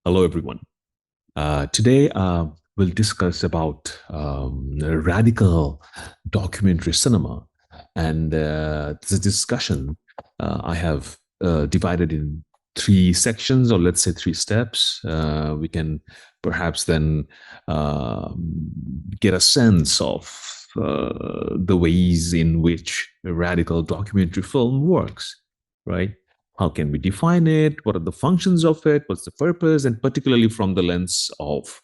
Hello, everyone. Today, we'll discuss about radical documentary cinema. And this discussion I have divided in three sections, or let's say three steps. We can perhaps then get a sense of the ways in which a radical documentary film works, right? How can we define it? What are the functions of it? What's the purpose? And particularly from the lens of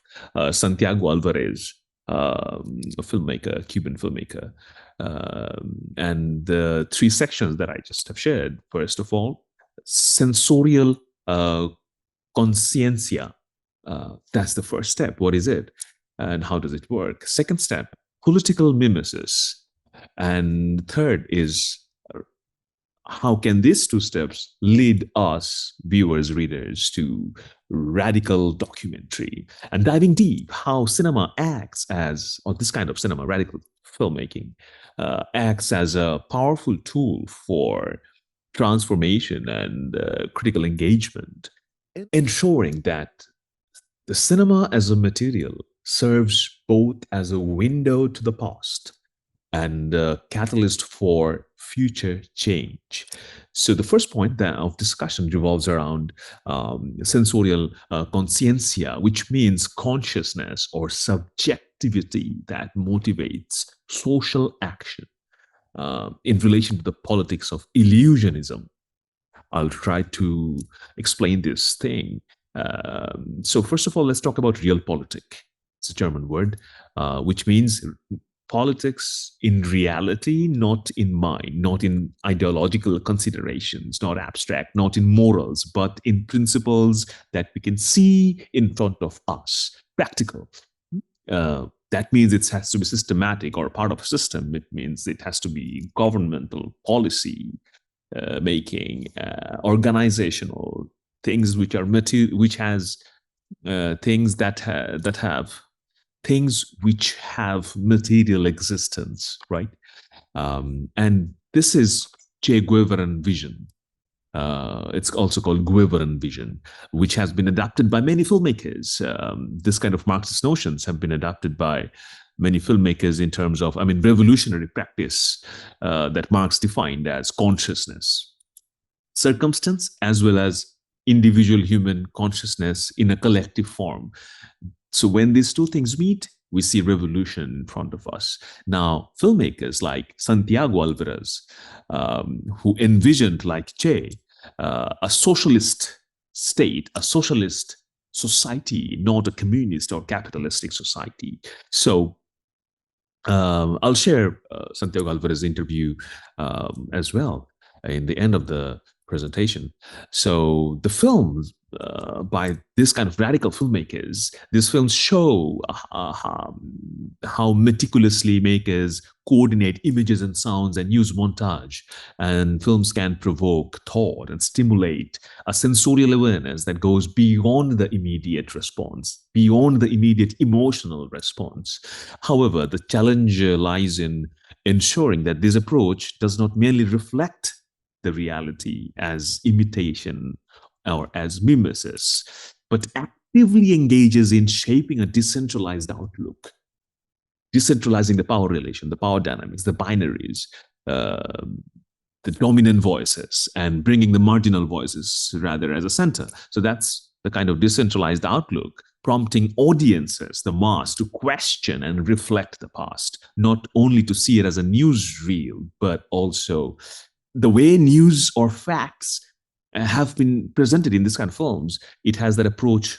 Santiago Alvarez, a filmmaker, Cuban filmmaker. And the three sections that I just have shared. First of all, sensorial consciencia. That's the first step. What is it? And how does it work? Second step, political mimesis. And third is how can these two steps lead us, viewers, readers, to radical documentary and diving deep how cinema acts as, or this kind of cinema, radical filmmaking, acts as a powerful tool for transformation and critical engagement, ensuring that the cinema as a material serves both as a window to the past and a catalyst for future change. So the first point of discussion revolves around sensorial consciencia, which means consciousness or subjectivity that motivates social action in relation to the politics of illusionism. I'll try to explain this thing. So first of all, let's talk about realpolitik. It's a German word, which means politics in reality, not in mind, not in ideological considerations, not abstract, not in morals, but in principles that we can see in front of us, practical. That means it has to be systematic or part of a system. It means it has to be governmental policy making, organizational things which are which has things that have things which have material existence, right? And this is Che Guevaran vision. It's also called Guevaran vision, which has been adapted by many filmmakers. This kind of Marxist notions have been adapted by many filmmakers in terms of, revolutionary practice that Marx defined as consciousness, circumstance, as well as individual human consciousness in a collective form. So when these two things meet, we see revolution in front of us. Now, filmmakers like Santiago Alvarez, who envisioned, like Che, a socialist state, a socialist society, not a communist or capitalistic society. So I'll share Santiago Alvarez's interview as well in the end of the presentation. So the films by this kind of radical filmmakers, these films show how meticulously makers coordinate images and sounds and use montage. And films can provoke thought and stimulate a sensorial awareness that goes beyond the immediate response, beyond the immediate emotional response. However, the challenge lies in ensuring that this approach does not merely reflect the reality as imitation or as mimesis, but actively engages in shaping a decentralized outlook, decentralizing the power relation, the power dynamics, the binaries, the dominant voices, and bringing the marginal voices rather as a center. So that's the kind of decentralized outlook, prompting audiences, the mass, to question and reflect the past, not only to see it as a newsreel, but also the way news or facts have been presented in this kind of films. It has that approach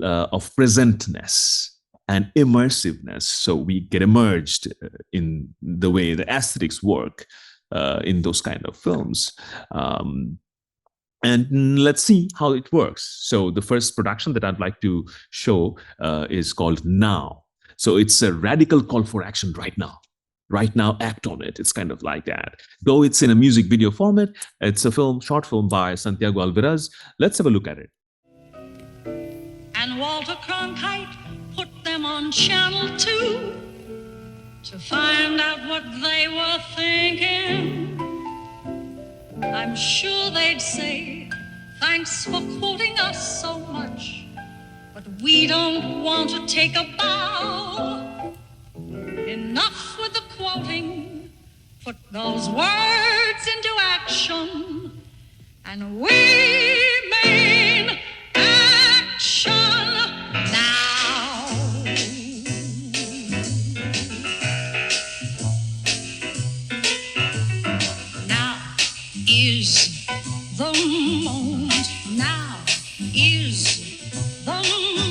of presentness and immersiveness. So we get immersed in the way the aesthetics work in those kind of films. And let's see how it works. So the first production that I'd like to show is called Now. So it's a radical call for action right now. Right now, act on it. It's kind of like that. Though it's in a music video format, it's a short film by Santiago Alvarez. Let's have a look at it. And Walter Cronkite put them on Channel 2 to find out what they were thinking. I'm sure they'd say, thanks for quoting us so much. We don't want to take a bow. Enough with the quoting. Put those words into action. And we mean action now. Now is the moment. Now is the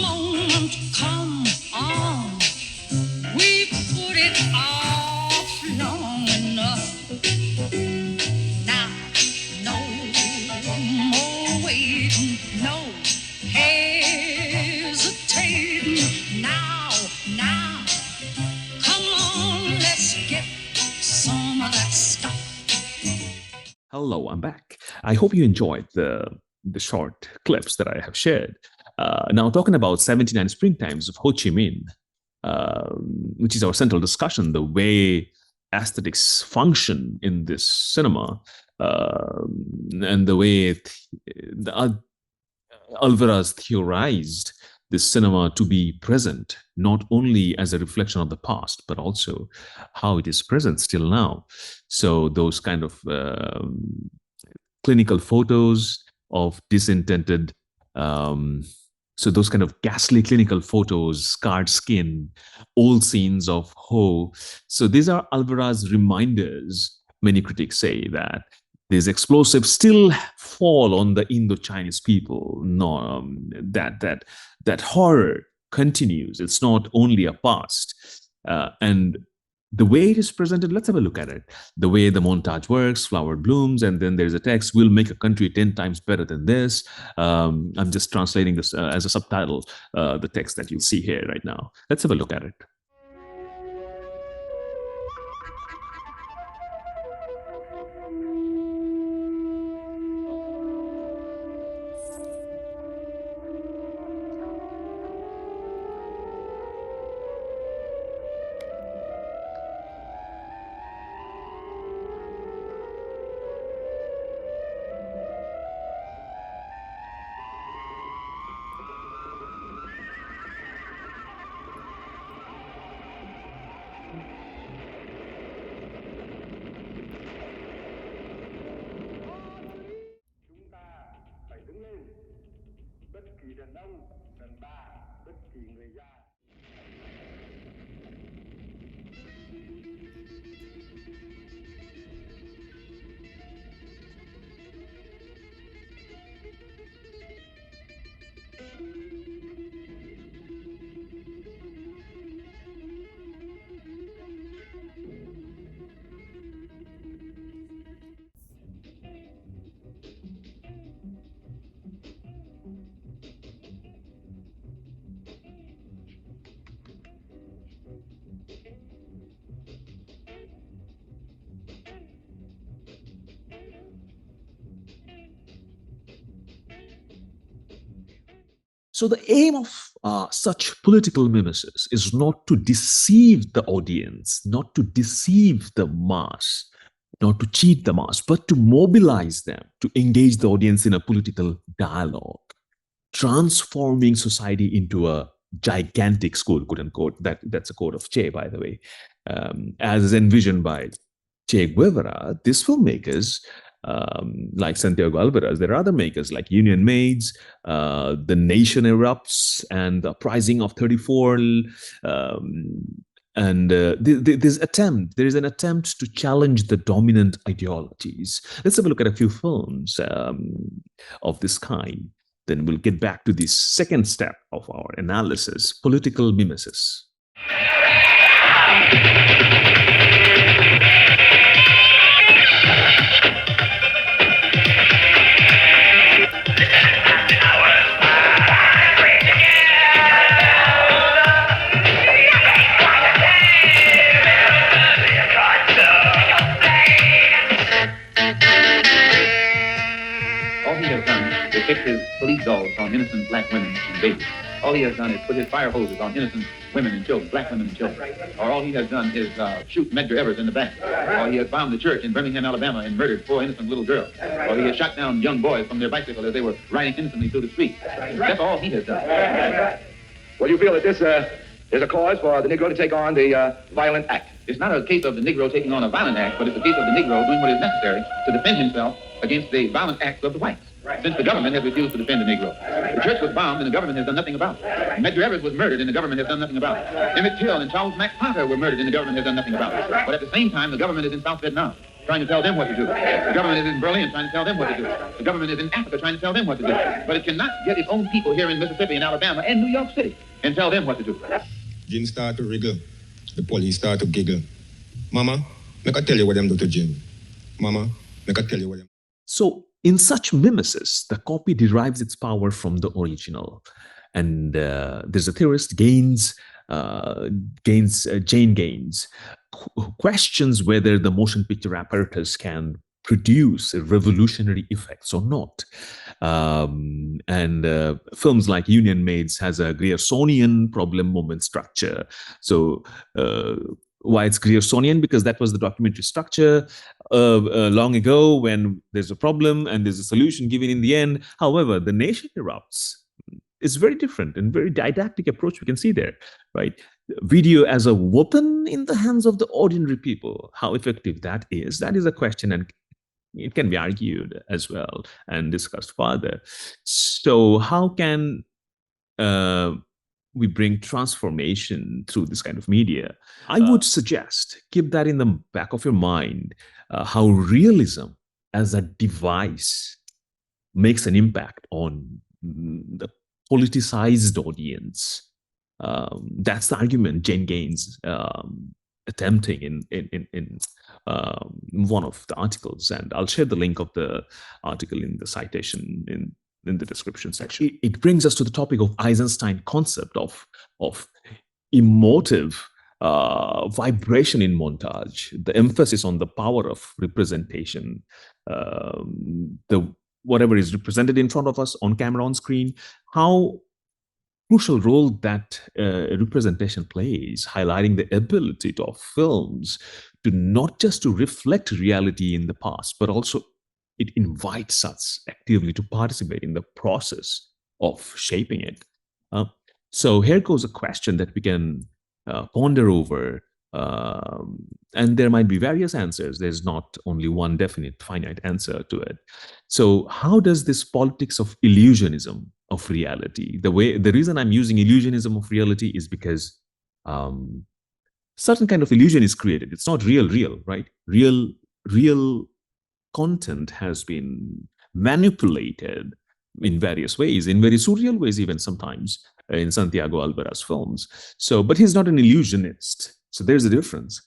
moment. Come on. We've put it off long enough. Now, no more waiting, no hesitating. Now, come on, let's get some of that stuff. Hello, I'm back. I hope you enjoyed the short clips that I have shared. Now, talking about 79 Springtimes of Ho Chi Minh, which is our central discussion, the way aesthetics function in this cinema, and the way Alvarez theorized this cinema to be present, not only as a reflection of the past, but also how it is present still now. So those kind of clinical photos of disintended, so those kind of ghastly clinical photos, scarred skin, old scenes of Ho. So these are Alvarez reminders. Many critics say that these explosives still fall on the Indo-Chinese people. No, that horror continues. It's not only a past. And the way it is presented, let's have a look at it. The way the montage works, flower blooms, and then there's a text, we'll make a country 10 times better than this. I'm just translating this as a subtitle, the text that you'll see here right now. Let's have a look at it. So the aim of such political mimesis is not to deceive the audience, not to deceive the mass, not to cheat the mass, but to mobilize them, to engage the audience in a political dialogue, transforming society into a gigantic school, quote unquote. That's a quote of Che, by the way. As envisioned by Che Guevara, these filmmakers, like Santiago Alvarez, there are other makers like Union Maids, The Nation Erupts, and The Uprising of 34. And there is an attempt to challenge the dominant ideologies. Let's have a look at a few films of this kind. Then we'll get back to the second step of our analysis, political mimesis. Fix his police dogs on innocent black women and babies. All he has done is put his fire hoses on innocent women and children, black women and children. Or all he has done is shoot Medgar Evers in the back. Or he has bombed the church in Birmingham, Alabama, and murdered 4 innocent little girls. Or he has shot down young boys from their bicycle as they were riding innocently through the street. That's all he has done. Well, you feel that this is a cause for the Negro to take on the violent act? It's not a case of the Negro taking on a violent act, but it's a case of the Negro doing what is necessary to defend himself against the violent acts of the whites. Since the government has refused to defend the Negro. The church was bombed and the government has done nothing about it. Medgar Evers was murdered and the government has done nothing about it. Emmett Till and Charles Mack Parker were murdered and the government has done nothing about it. But at the same time, the government is in South Vietnam trying to tell them what to do. The government is in Berlin trying to tell them what to do. The government is in Africa trying to tell them what to do. But it cannot get its own people here in Mississippi and Alabama and New York City and tell them what to do. Jim start to wriggle. The police start to giggle. Mama, make I tell you what them do to Jim. Mama, make I tell you what them. So in such mimesis, the copy derives its power from the original. And there's a theorist, Jane Gaines, questions whether the motion picture apparatus can produce revolutionary effects or not. Films like Union Maids has a Griersonian problem moment structure. So why it's Griersonian? Because that was the documentary structure long ago when there's a problem and there's a solution given in the end. However, The Nation Erupts is very different and very didactic approach we can see there, right? Video as a weapon in the hands of the ordinary people. How effective that is a question, and it can be argued as well and discussed further. So how can we bring transformation through this kind of media? I would suggest, keep that in the back of your mind, how realism as a device makes an impact on the politicized audience. That's the argument Jane Gaines attempting in one of the articles, and I'll share the link of the article in the citation in the description section. It brings us to the topic of Eisenstein concept of emotive vibration in montage, the emphasis on the power of representation, whatever is represented in front of us on camera, on screen, how crucial role that representation plays, highlighting the ability of films to not just to reflect reality in the past, but also it invites us actively to participate in the process of shaping it. So here goes a question that we can ponder over, and there might be various answers. There's not only one definite finite answer to it. So how does this politics of illusionism of reality, the reason I'm using illusionism of reality is because certain kind of illusion is created. It's not real, right? Real content has been manipulated in various ways, in very surreal ways, even sometimes in Santiago Alvarez films. So, but he's not an illusionist. So there's a difference.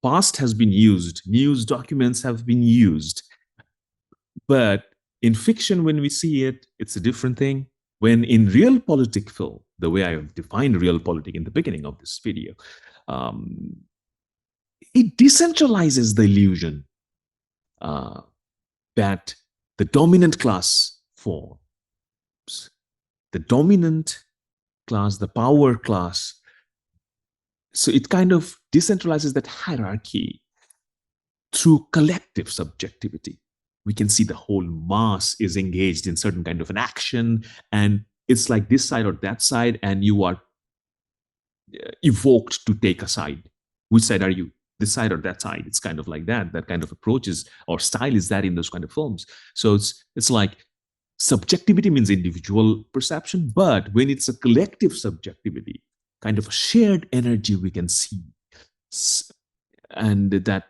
Past has been used, news documents have been used, but in fiction, when we see it, it's a different thing. When in realpolitik film, the way I have defined realpolitik in the beginning of this video, it decentralizes the illusion that the dominant class forms. The dominant class, the power class. So it kind of decentralizes that hierarchy through collective subjectivity. We can see the whole mass is engaged in certain kind of an action, and it's like this side or that side, and you are evoked to take a side. Which side are you? This side or that side? It's kind of like that. That kind of approach is, or style is that in those kind of films. So it's like subjectivity means individual perception, but when it's a collective subjectivity, kind of a shared energy we can see, and that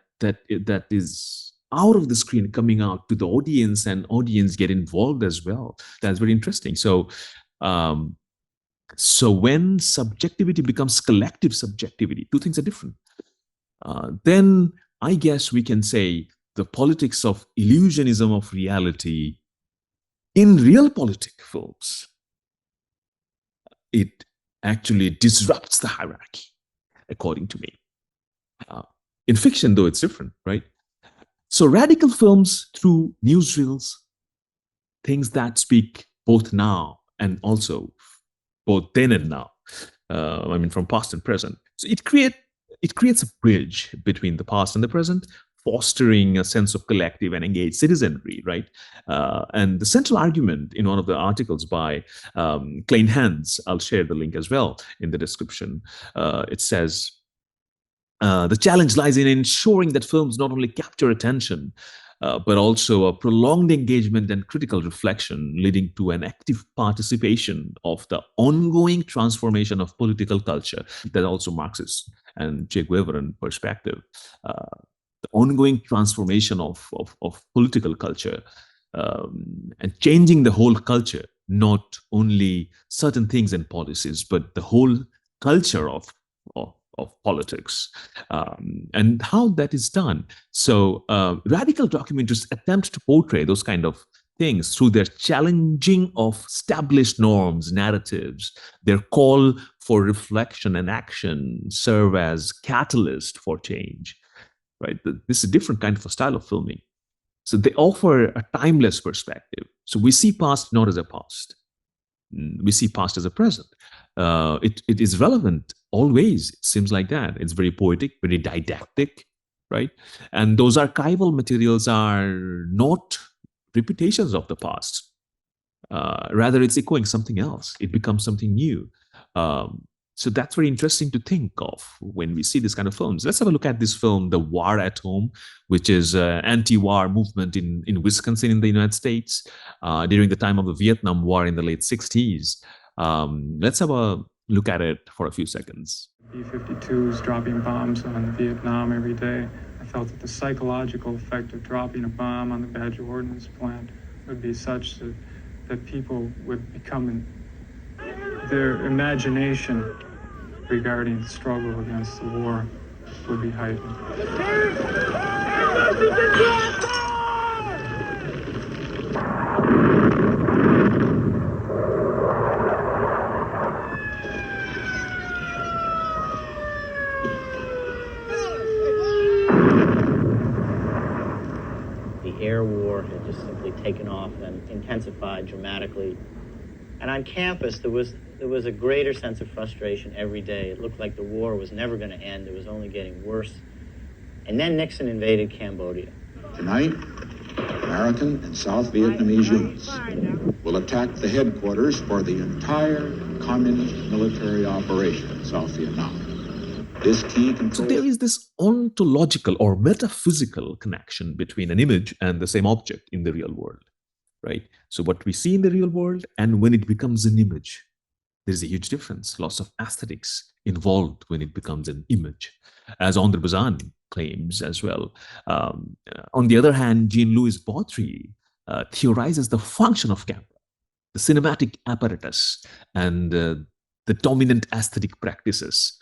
is out of the screen coming out to the audience, and audience get involved as well. That's very interesting. So so when subjectivity becomes collective subjectivity, two things are different. Then I guess we can say the politics of illusionism of reality in realpolitik films, it actually disrupts the hierarchy, according to me. In fiction, though, it's different, right? So radical films through newsreels, things that speak both now and also both then and now. I mean, from past and present. So it creates a bridge between the past and the present. fostering a sense of collective and engaged citizenry, right? And the central argument in one of the articles by Klein Hans, I'll share the link as well in the description. It says, the challenge lies in ensuring that films not only capture attention, but also a prolonged engagement and critical reflection, leading to an active participation of the ongoing transformation of political culture. That also Marxist and Che Guevaran perspective. The ongoing transformation of political culture and changing the whole culture, not only certain things and policies, but the whole culture of politics, and how that is done. So radical documentaries attempt to portray those kind of things through their challenging of established norms, narratives. Their call for reflection and action serve as catalyst for change, right? This is a different kind of a style of filming. So they offer a timeless perspective. So we see past not as a past. We see past as a present. It is relevant always. It seems like that. It's very poetic, very didactic, right? And those archival materials are not repetitions of the past. Rather, it's echoing something else. It becomes something new. So that's very interesting to think of when we see this kind of films. Let's have a look at this film, The War at Home, which is an anti-war movement in Wisconsin in the United States during the time of the Vietnam War in the late 60s. Let's have a look at it for a few seconds. B-52s dropping bombs on Vietnam every day. I felt that the psychological effect of dropping a bomb on the Badger Ordnance Plant would be such that people would become their imagination regarding the struggle against the war would be heightened. The air war had just simply taken off and intensified dramatically. And on campus, there was a greater sense of frustration every day. It looked like the war was never going to end. It was only getting worse. And then Nixon invaded Cambodia. Tonight, American and South Vietnamese units will attack the headquarters for the entire communist military operation in South Vietnam. This key control... So there is this ontological or metaphysical connection between an image and the same object in the real world. Right? So what we see in the real world and when it becomes an image, there's a huge difference. Lots of aesthetics involved when it becomes an image, as Andre Bazin claims as well. On the other hand, Jean-Louis Baudry theorizes the function of camera, the cinematic apparatus, and the dominant aesthetic practices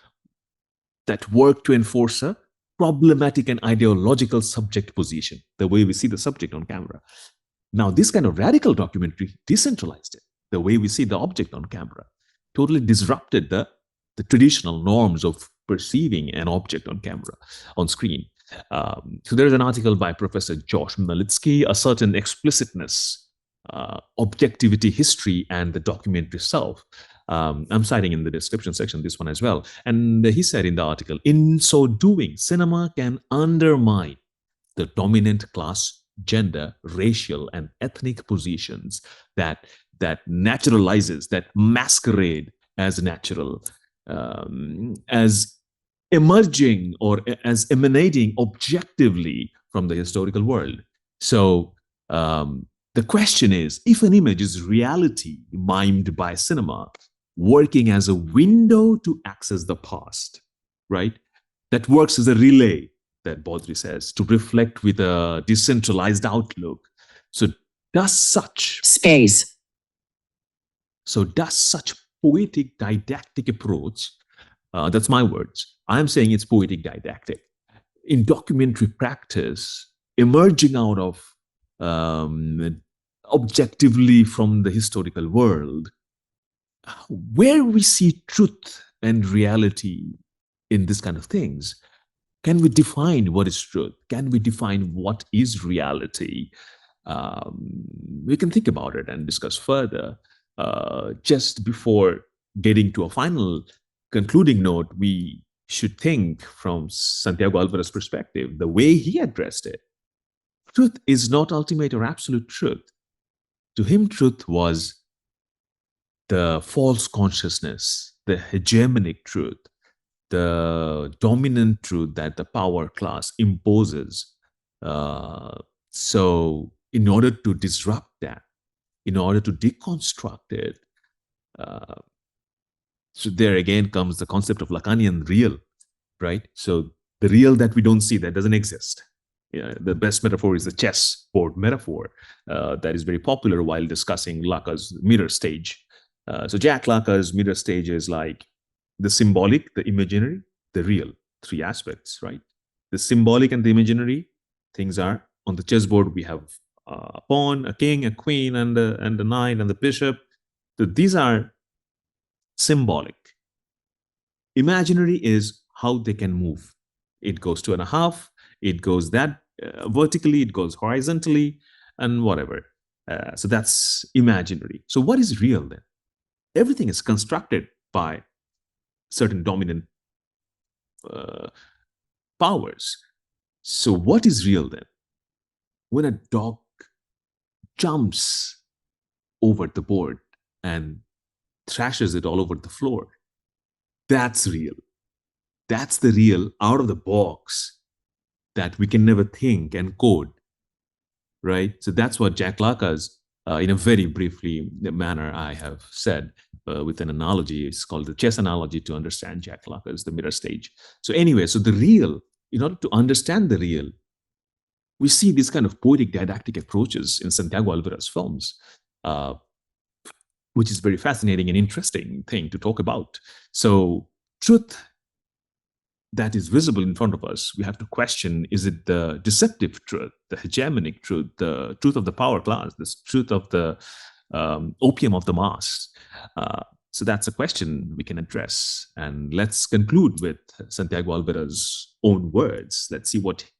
that work to enforce a problematic and ideological subject position, the way we see the subject on camera. Now, this kind of radical documentary decentralized it, the way we see the object on camera, totally disrupted the traditional norms of perceiving an object on camera, on screen. So there's an article by Professor Josh Malitsky, A Certain Explicitness, Objectivity, History, and the Documentary Self. I'm citing in the description section this one as well. And he said in the article, in so doing, cinema can undermine the dominant class, gender, racial, and ethnic positions that naturalizes, that masquerade as natural, as emerging or as emanating objectively from the historical world. So the question is, if an image is reality mimed by cinema, working as a window to access the past, right? That works as a relay, that Baudry says, to reflect with a decentralized outlook. So does such space. So does such poetic didactic approach, that's my words, I'm saying it's poetic didactic, in documentary practice, emerging out of objectively from the historical world, where we see truth and reality in this kind of things. Can we define what is truth? Can we define what is reality? We can think about it and discuss further. Just before getting to a final concluding note, we should think from Santiago Alvarez's perspective, the way he addressed it. Truth is not ultimate or absolute truth. To him, truth was the false consciousness, the hegemonic truth, the dominant truth that the power class imposes. So, in order to disrupt that, in order to deconstruct it, so there again comes the concept of Lacanian real, right? So the real that we don't see, that doesn't exist. The best metaphor is the chessboard metaphor that is very popular while discussing Lacan's mirror stage. So Jack Lacan's mirror stage is like the symbolic, the imaginary, the real, three aspects, right? The symbolic and the imaginary things are on the chessboard. We have a pawn, a king, a queen, and a knight, and the bishop. So these are symbolic. Imaginary is how they can move. It goes 2.5, it goes that vertically, it goes horizontally, and whatever. So that's imaginary. So what is real then? Everything is constructed by certain dominant powers. So what is real then? When a dog jumps over the board and thrashes it all over the floor, that's real. That's the real out of the box that we can never think and code, right? So that's what Jack Lacan's, in a very briefly manner, I have said with an analogy. It's called the chess analogy to understand Jack Lacan's, the mirror stage. So anyway, so the real, in order to understand the real, we see these kind of poetic didactic approaches in Santiago Alvarez films, which is very fascinating and interesting thing to talk about. So truth that is visible in front of us, we have to question, is it the deceptive truth, the hegemonic truth, the truth of the power class, the truth of the opium of the mass? So that's a question we can address. And let's conclude with Santiago Alvarez's own words. Let's see what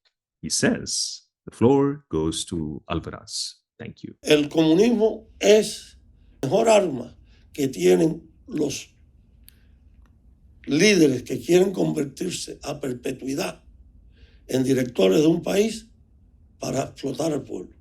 he says. The floor goes to Alvarez. Thank you. El comunismo es la mejor arma que tienen los líderes que quieren convertirse a perpetuidad en directores de un país para explotar al pueblo.